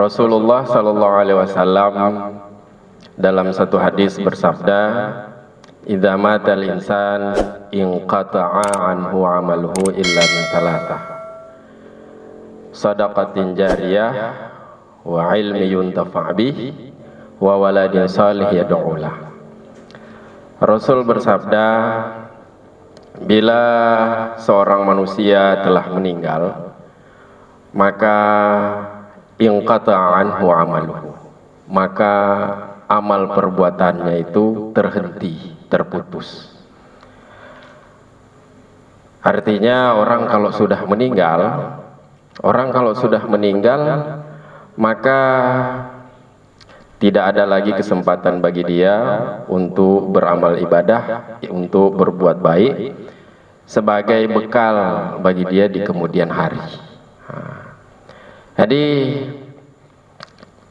Rasulullah Sallallahu Alaihi Wasallam dalam satu hadis bersabda, "Idza matal insan inqata'a anhu 'amaluhu illa min thalathah, shadaqatin jariyah, wa ilmi yuntafa' bih, wa waladin salih yad'u lah." Rasul bersabda, bila seorang manusia telah meninggal, maka inqata'a anhu 'amaluhu, maka amal perbuatannya itu terhenti, terputus. Artinya orang kalau sudah meninggal, maka tidak ada lagi kesempatan bagi dia untuk beramal ibadah, untuk berbuat baik sebagai bekal bagi dia di kemudian hari. Jadi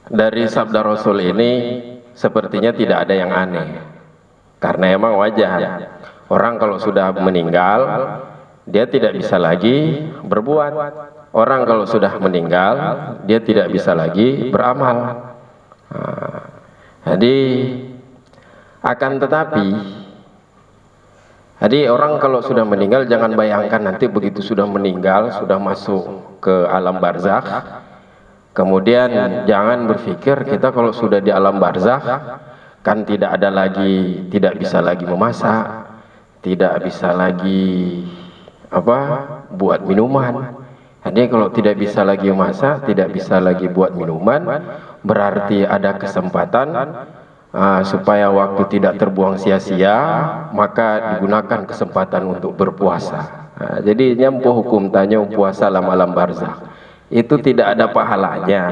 dari sabda Rasul ini sepertinya tidak ada yang aneh, karena emang wajar orang kalau sudah meninggal dia tidak bisa lagi berbuat. Orang kalau sudah meninggal dia tidak bisa lagi beramal. Jadi orang kalau sudah meninggal, jangan bayangkan nanti begitu sudah meninggal, sudah masuk ke alam barzakh, kemudian jangan berpikir kita kalau sudah di alam barzakh kan tidak bisa lagi memasak, tidak bisa lagi buat minuman. Jadi kalau tidak bisa lagi memasak, tidak bisa lagi buat minuman, berarti ada kesempatan supaya waktu tidak terbuang sia-sia, maka digunakan kesempatan untuk berpuasa. Jadi nyampuh hukum tanya puasa alam barzakh itu tidak ada pahalanya.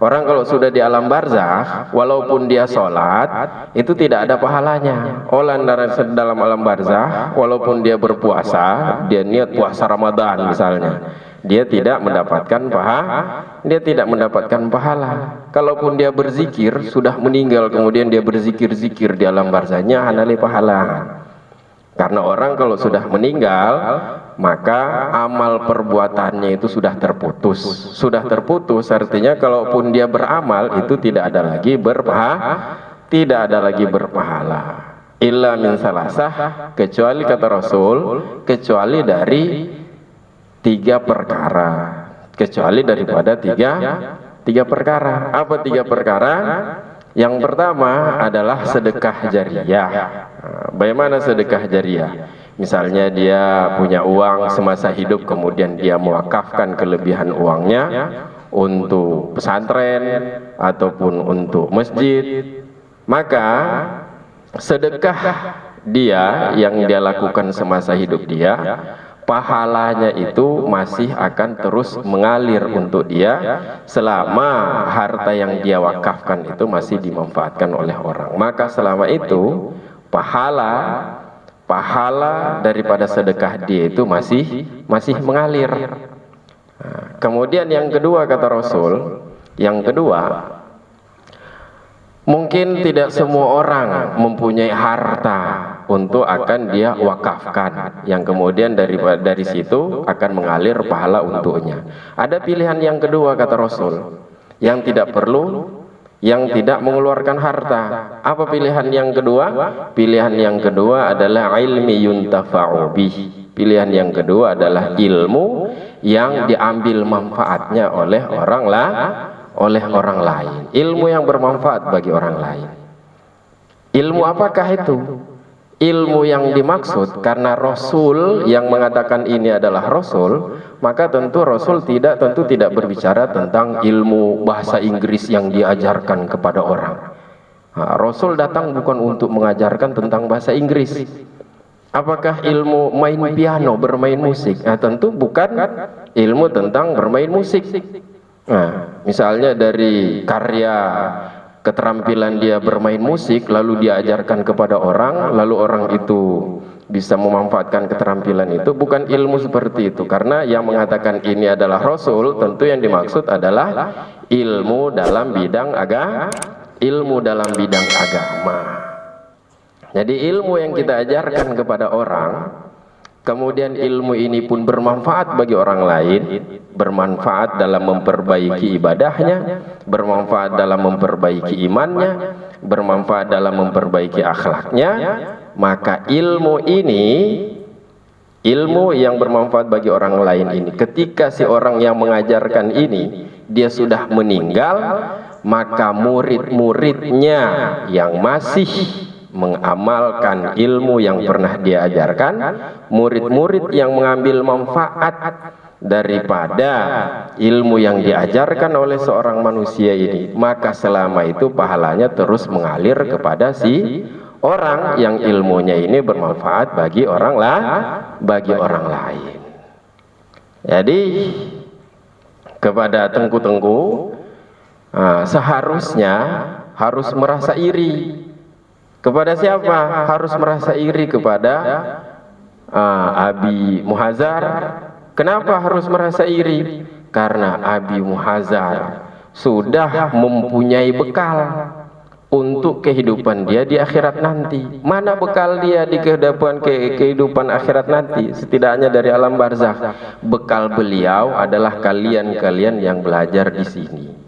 Orang kalau sudah di alam barzakh, walaupun dia sholat, itu tidak ada pahalanya. Orang dalam alam barzakh, walaupun dia berpuasa, dia niat puasa Ramadan misalnya, dia tidak mendapatkan pahala. Kalaupun dia berzikir, sudah meninggal kemudian dia berzikir-zikir di alam barzahnya, hanali pahala. Karena orang kalau sudah meninggal, maka amal perbuatannya itu sudah terputus. Sudah terputus artinya kalaupun dia beramal itu tidak ada lagi berpahala. Illa min salasah, kecuali kata Rasul, kecuali dari tiga perkara. Kecuali daripada tiga perkara. Apa tiga perkara? Yang pertama adalah sedekah jariyah. Bagaimana sedekah jariyah? Misalnya dia punya uang semasa hidup, kemudian dia mewakafkan kelebihan uangnya untuk pesantren ataupun untuk masjid, maka sedekah dia yang dia lakukan semasa hidup dia, pahalanya itu masih akan terus mengalir untuk dia selama harta yang dia wakafkan itu masih dimanfaatkan oleh orang. Maka selama itu pahala daripada sedekah dia itu masih mengalir. Kemudian yang kedua kata Rasul, mungkin tidak semua orang mempunyai harta untuk akan dia wakafkan, yang kemudian dari situ akan mengalir pahala untuknya. Ada pilihan yang kedua kata Rasul, yang tidak mengeluarkan harta. Apa pilihan yang kedua? Pilihan yang kedua adalah ilmi yuntafa'u bih. Pilihan yang kedua adalah ilmu yang diambil manfaatnya oleh orang lain. Ilmu yang bermanfaat bagi orang lain. Ilmu apakah itu? Ilmu yang dimaksud, karena Rasul yang mengatakan ini adalah Rasul, maka tentu Rasul tidak berbicara tentang ilmu bahasa Inggris yang diajarkan kepada orang. Rasul datang bukan untuk mengajarkan tentang bahasa Inggris. Apakah ilmu main piano, bermain musik? Tentu bukan ilmu tentang bermain musik. Misalnya dari karya keterampilan dia bermain musik, lalu dia ajarkan kepada orang, lalu orang itu bisa memanfaatkan keterampilan itu, bukan ilmu seperti itu. Karena yang mengatakan ini adalah Rasul, tentu yang dimaksud adalah ilmu dalam bidang agama. Jadi ilmu yang kita ajarkan kepada orang kemudian ilmu ini pun bermanfaat bagi orang lain, bermanfaat dalam memperbaiki ibadahnya, bermanfaat dalam memperbaiki imannya, bermanfaat dalam memperbaiki akhlaknya, maka ilmu ini, ilmu yang bermanfaat bagi orang lain ini, ketika si orang yang mengajarkan ini dia sudah meninggal, maka murid-muridnya yang masih mengamalkan ilmu yang pernah dia ajarkan, murid-murid yang mengambil manfaat daripada ilmu yang diajarkan oleh seorang manusia ini, maka selama itu pahalanya terus mengalir kepada si orang yang ilmunya ini bermanfaat bagi orang lain. Jadi kepada tengku-tengku seharusnya harus merasa iri. Kepada siapa? Harus merasa iri kepada Abi Muhazar. Kenapa harus merasa iri? Karena Abi Muhazar sudah mempunyai bekal untuk kehidupan dia di akhirat nanti. Mana bekal dia di kehidupan akhirat nanti? Setidaknya dari alam barzakh, bekal beliau adalah kalian-kalian yang belajar di sini.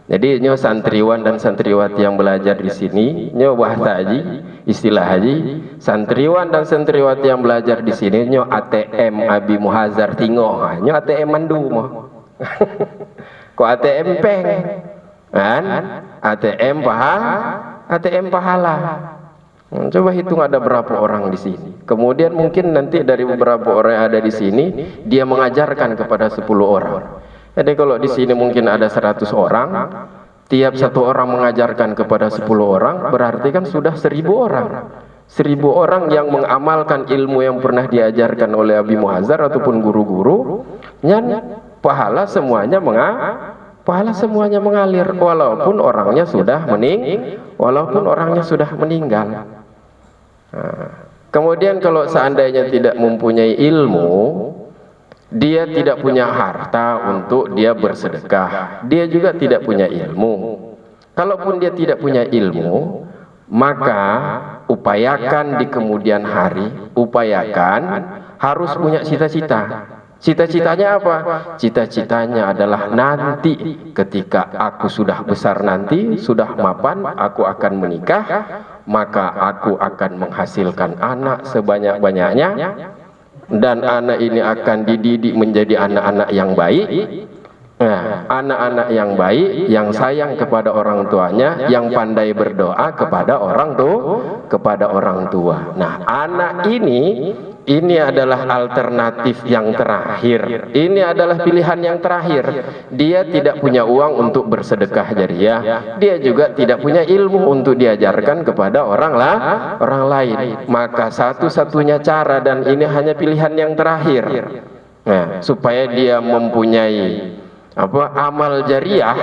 Jadi nyo santriwan dan santriwati yang belajar di sini, nyo bahasa haji, istilah haji, santriwan dan santriwati yang belajar di sini, nyo ATM Abi Muhazar tingo, nyo ATM mandu mo. Ko ATM peng, kan? ATM pahala. Coba hitung ada berapa orang di sini. Kemudian mungkin nanti dari beberapa orang yang ada di sini, dia mengajarkan kepada 10 orang. Jadi kalau di sini mungkin ada 100 orang, tiap satu orang mengajarkan kepada 10 orang, berarti kan sudah 1000 orang. 1000 orang yang mengamalkan ilmu yang pernah diajarkan oleh Abi Muhazar ataupun guru-guru, pahala semuanya mengalir walaupun orangnya sudah meninggal. Kemudian kalau seandainya tidak mempunyai ilmu, dia tidak punya harta untuk dia bersedekah, dia juga tidak punya ilmu. Kalaupun dia tidak punya ilmu, maka upayakan di kemudian hari, upayakan harus punya cita-cita. Cita-citanya apa? Cita-citanya adalah nanti ketika aku sudah besar nanti, sudah mapan, aku akan menikah, maka aku akan menghasilkan anak sebanyak-banyaknya, dan anak ini akan dididik menjadi anak-anak yang baik. Nah, anak-anak yang baik, yang sayang kepada orang tuanya, yang pandai berdoa kepada orang tua. Nah, anak ini adalah alternatif yang terakhir. Ini adalah pilihan yang terakhir. Dia tidak punya uang untuk bersedekah jariah. Dia juga tidak punya ilmu untuk diajarkan kepada orang lain. Maka satu-satunya cara, dan ini hanya pilihan yang terakhir. Nah, supaya dia mempunyai amal jariah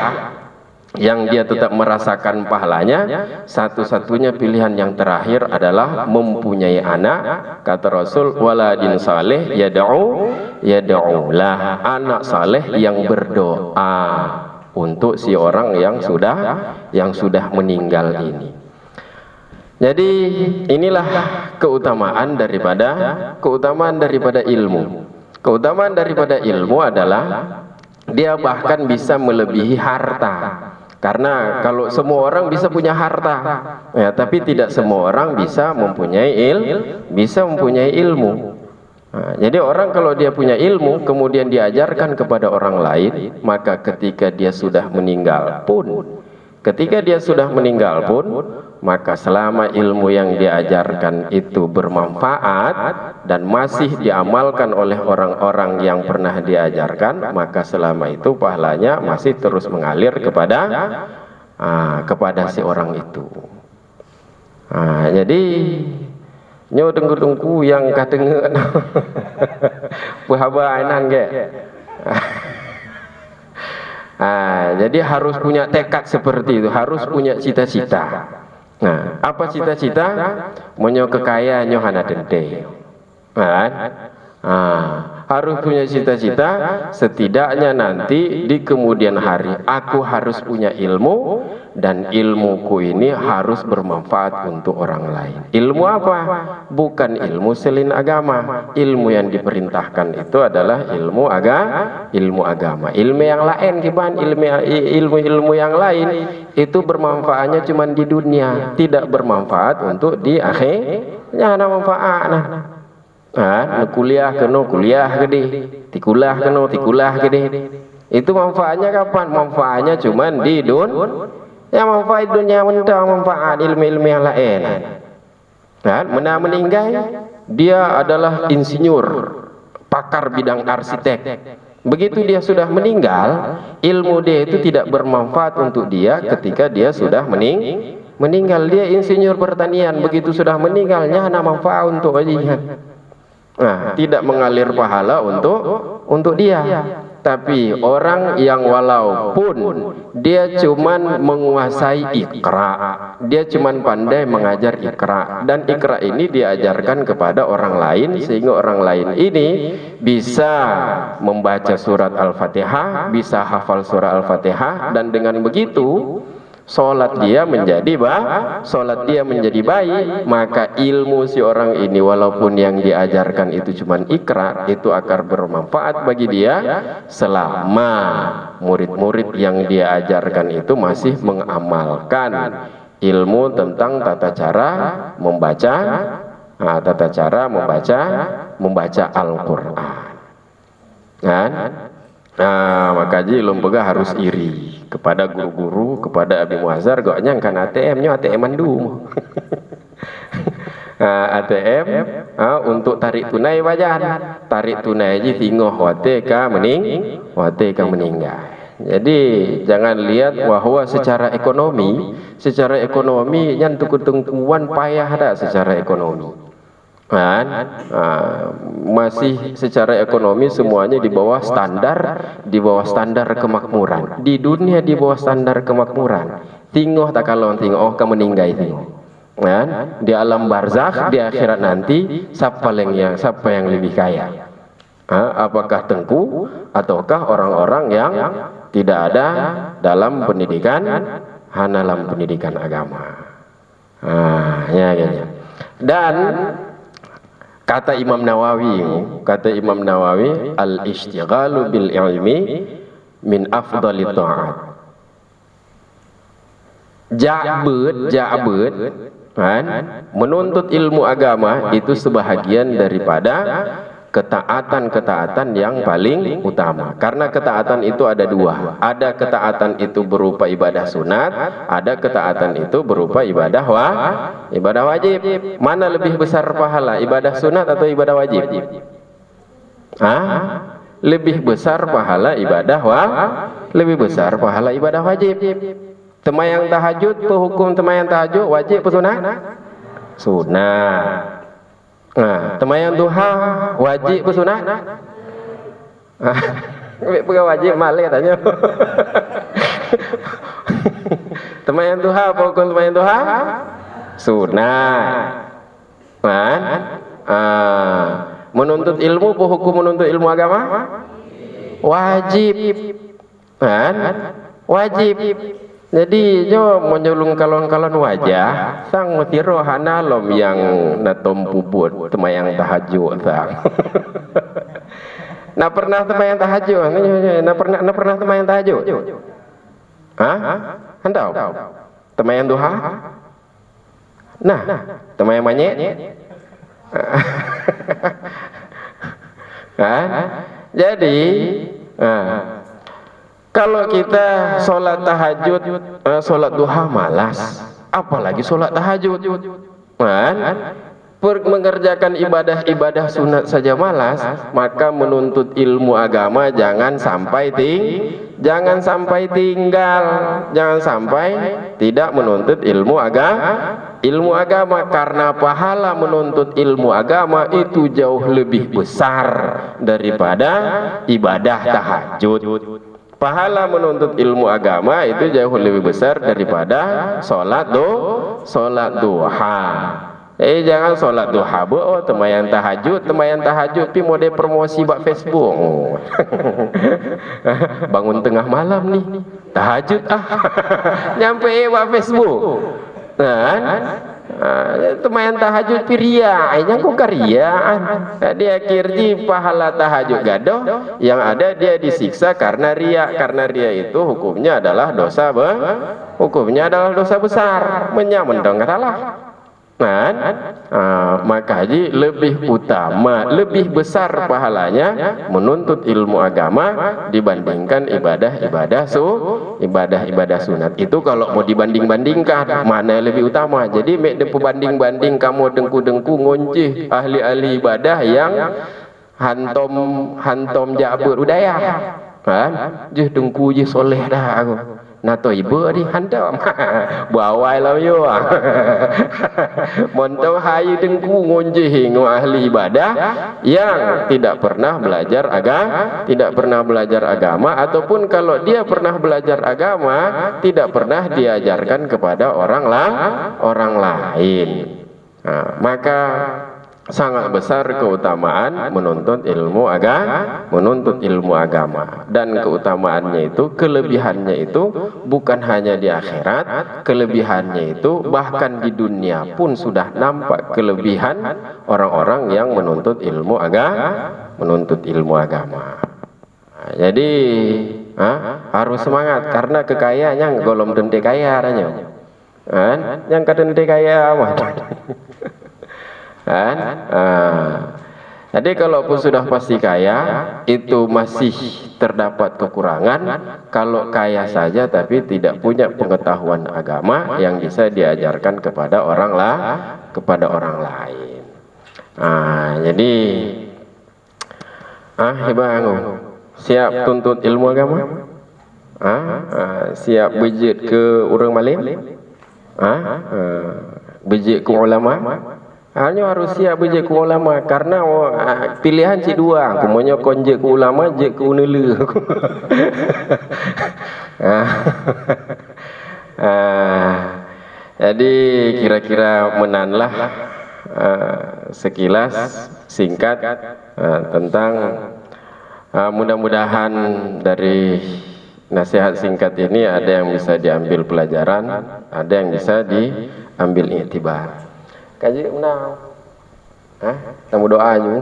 yang dia tetap merasakan pahalanya, satu-satunya pilihan yang terakhir adalah mempunyai anak. Kata Rasul, waladin saleh yad'ulah, anak saleh yang berdoa untuk si orang yang sudah meninggal ini. Jadi inilah keutamaan daripada ilmu. Keutamaan daripada ilmu adalah dia bahkan bisa melebihi harta. Karena kalau semua orang bisa punya harta, ya, tapi tidak semua orang bisa mempunyai ilmu. Nah, jadi orang kalau dia punya ilmu kemudian diajarkan kepada orang lain, maka ketika dia sudah meninggal pun, maka selama ilmu yang diajarkan itu bermanfaat dan masih diamalkan oleh orang-orang yang pernah diajarkan, maka selama itu pahalanya masih terus mengalir kepada si orang itu. Jadi nyo dengku yang kadengen buhabanan ge. Jadi harus punya tekad seperti itu, harus punya cita-cita. Nah, apa cita-cita? Menyo kekayaan nyo hana dente. harus punya cita-cita, setidaknya nanti di kemudian hari aku harus punya ilmu, dan ilmuku ini harus bermanfaat untuk orang lain. Ilmu apa? Bukan ilmu selain agama. Ilmu yang diperintahkan itu adalah ilmu agama. Ilmu yang lain kiban, ilmu yang lain itu bermanfaatnya cuma di dunia, tidak bermanfaat untuk di akhir. Nya ada manfaat nah. Kuliah kena kuliah gede, tikulah kena tikulah gede. Itu manfaatnya kapan? Manfaatnya cuma di yang manfaat dunia, mentah manfaat ilmu-ilmu yang lain. Kan? Meninggal dia adalah insinyur, pakar bidang arsitek. Begitu dia sudah meninggal, ilmu dia itu tidak bermanfaat untuk dia ketika dia sudah meninggal. Dia insinyur pertanian, begitu sudah meninggalnya ada manfaat untuk dia. Nah, tidak mengalir pahala untuk dia. Tapi orang yang walaupun dia cuman menguasai Iqra, dia cuman pandai mengajar Iqra, dan Iqra ini diajarkan kepada orang lain sehingga orang lain ini bisa membaca surat Al-Fatihah, bisa hafal surah Al-Fatihah, dan dengan begitu solat dia menjadi baik, maka ilmu si orang ini walaupun yang diajarkan itu cuma Iqra, itu akan bermanfaat bagi dia selama murid-murid yang dia ajarkan itu masih mengamalkan ilmu tentang tata cara membaca Al-Quran. Nah, maka ji lembaga harus iri kepada guru-guru, kepada Abi Muazzar, gak nyangkan ATM-nya ATM mandu. ATM untuk tarik tunai wajan, tarik tunai ji tinggoh wateka meninggal. Jadi jangan lihat bahwa secara ekonomi nyantuk ketengkuan payah ada secara ekonomi. Masih secara ekonomi semuanya di bawah standar kemakmuran. Di dunia di bawah standar kemakmuran. Tinggoh tak kalau tinggoh ka meninggal tinggoh. Di alam barzakh, di akhirat nanti siapa yang lebih kaya? Apakah Tengku ataukah orang-orang yang tidak ada dalam pendidikan agama? Dan kata Imam Nawawi, al-ishtighalu bil ilmi min afdhalit ta'at. Ja'bud menuntut ilmu agama itu sebahagian daripada ketaatan yang paling utama. Karena ketaatan itu ada dua. Ada ketaatan itu berupa ibadah sunat, ada ketaatan itu berupa ibadah wajib. Mana lebih besar pahala, ibadah sunat atau ibadah wajib? Lebih besar pahala ibadah wajib. Temayang tahajud, hukum temayang tahajud wajib atau sunat? Sunat. Temayang duha wajib ke sunat? Bukan wajib malah katanya. Temayang duha apa hukum temayang duha? Sunat. Menuntut ilmu apa hukum menuntut ilmu agama? Wajib. Wajib. Jadi jo menyulung kalon-kalon wajah sang mutiro hana lom yang natom pubut temayang tahajud sang. Nak pernah temayang tahajud? Nak pernah temayang tahajud? Handau? Temayang duha? Nah, temayang manyet? Jadi kalau kita sholat tahajud, sholat duha malas, apalagi sholat tahajud. Mengerjakan ibadah-ibadah sunat saja malas, maka menuntut ilmu agama jangan sampai tinggal, jangan sampai tidak menuntut ilmu agama, karena pahala menuntut ilmu agama itu jauh lebih besar daripada ibadah tahajud. Pahala menuntut ilmu agama itu jauh lebih besar daripada sholat duha. Jangan solat duha oh temayang tahajud pi mode promosi bak Facebook. Bangun tengah malam nih tahajud nyampe bak Facebook. Temayang tahajud pi ria yang kok kariaan. Di akhirnya pahala tahajud gadoh, yang ada dia disiksa karena ria itu hukumnya adalah dosa besar, menyamendong katalah. Maka haji lebih utama, lebih besar pahalanya menuntut ilmu agama dibandingkan ibadah sunat. Itu kalau mau dibanding-bandingkan mana yang lebih utama. Jadi mek banding-banding kamu dengku-dengku ngoncih ahli-ahli ibadah yang hantom jabur udaya je dengku je soleh dah aku nato ibu di hantam bawai lah yo montong hayu dengku ngonjih ahli ibadah yang tidak pernah belajar agama ataupun kalau dia pernah belajar agama tidak pernah diajarkan kepada orang lain. Maka sangat besar keutamaan menuntut ilmu agama dan keutamaannya itu, kelebihannya itu bukan hanya di akhirat, kelebihannya itu bahkan di dunia pun sudah nampak kelebihan orang-orang yang menuntut ilmu agama. Jadi harus semangat karena kekayaannya golom dente kaya aranya yang kadente kaya jadi kalaupun sudah pasti kaya itu masih terdapat kekurangan kalau kaya saja tapi tidak punya pengetahuan agama yang bisa diajarkan kepada orang lain. Jadi Bang siap tuntut ilmu agama? Siap bejit ke orang malim? Bejit ke ulama? Hanya harus siap bejek ku ulama karena pilihan si dua, aku maunya konjek ku ulama, jek ku nelu. Jadi kira-kira menanlah sekilas singkat tentang mudah-mudahan dari nasihat singkat ini ada yang bisa diambil pelajaran, ada yang bisa diambil iktibar. Kaji menang, tamu doa aja.